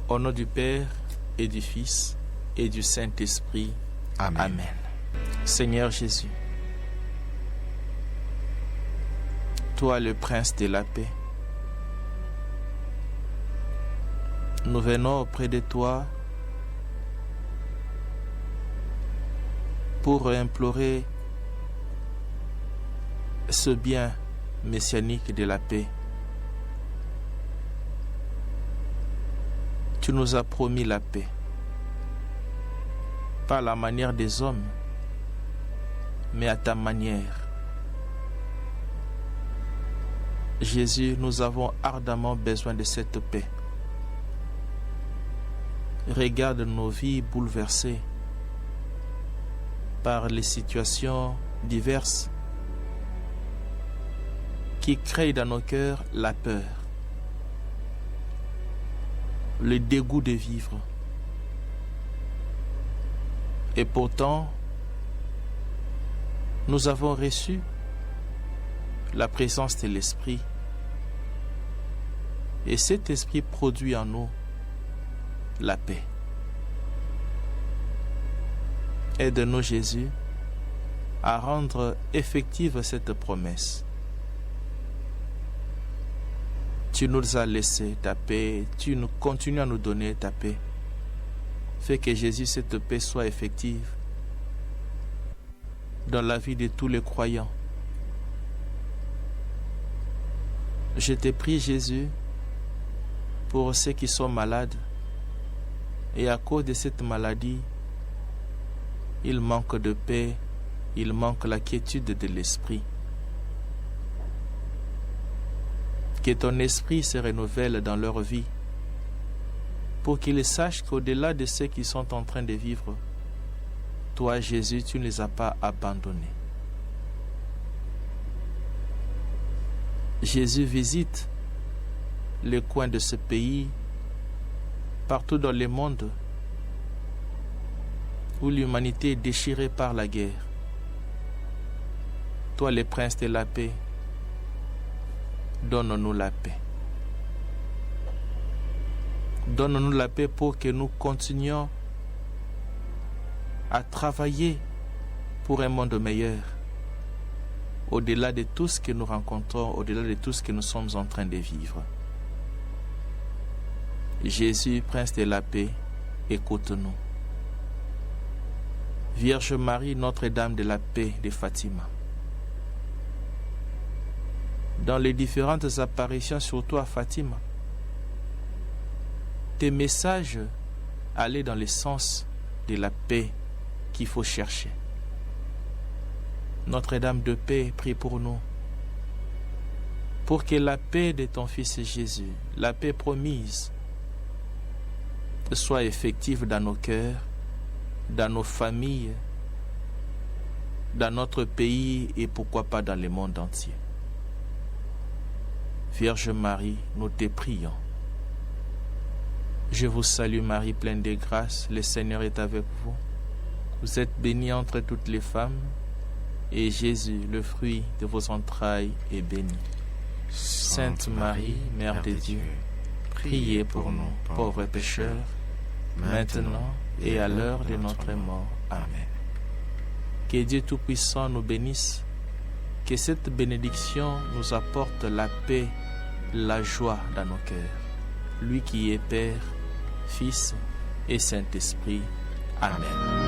Au nom du Père et du Fils et du Saint-Esprit. Amen. Amen. Seigneur Jésus, toi le Prince de la paix, nous venons auprès de toi pour implorer ce bien messianique de la paix. Tu nous as promis la paix, pas à la manière des hommes, mais à ta manière. Jésus, nous avons ardemment besoin de cette paix. Regarde nos vies bouleversées par les situations diverses qui créent dans nos cœurs la peur, le dégoût de vivre. Et pourtant, nous avons reçu la présence de l'Esprit. Et cet Esprit produit en nous la paix. Aide-nous, Jésus, à rendre effective cette promesse. Tu nous as laissé ta paix, tu continues à nous donner ta paix. Fais que Jésus, cette paix soit effective dans la vie de tous les croyants. Je te prie, Jésus, pour ceux qui sont malades et à cause de cette maladie, il manque de paix, il manque la quiétude de l'esprit. Que ton esprit se renouvelle dans leur vie pour qu'ils sachent qu'au-delà de ceux qui sont en train de vivre, toi, Jésus, tu ne les as pas abandonnés. Jésus visite les coins de ce pays, partout dans le monde où l'humanité est déchirée par la guerre. Toi, le prince de la paix, donne-nous la paix. Donne-nous la paix pour que nous continuions à travailler pour un monde meilleur, au-delà de tout ce que nous rencontrons, au-delà de tout ce que nous sommes en train de vivre. Jésus, Prince de la paix, écoute-nous. Vierge Marie, Notre-Dame de la paix de Fatima, dans les différentes apparitions, surtout à Fatima, tes messages allaient dans le sens de la paix qu'il faut chercher. Notre-Dame de paix, prie pour nous, pour que la paix de ton Fils Jésus, la paix promise, soit effective dans nos cœurs, dans nos familles, dans notre pays et pourquoi pas dans le monde entier. Vierge Marie, nous te prions. Je vous salue Marie, pleine de grâce, le Seigneur est avec vous. Vous êtes bénie entre toutes les femmes, et Jésus, le fruit de vos entrailles, est béni. Sainte Marie, Mère de Dieu, priez pour nous, pauvres pécheurs, maintenant et à l'heure de notre mort. Amen. Que Dieu Tout-Puissant nous bénisse, que cette bénédiction nous apporte la paix, la joie dans nos cœurs. Lui qui est Père, Fils et Saint-Esprit. Amen.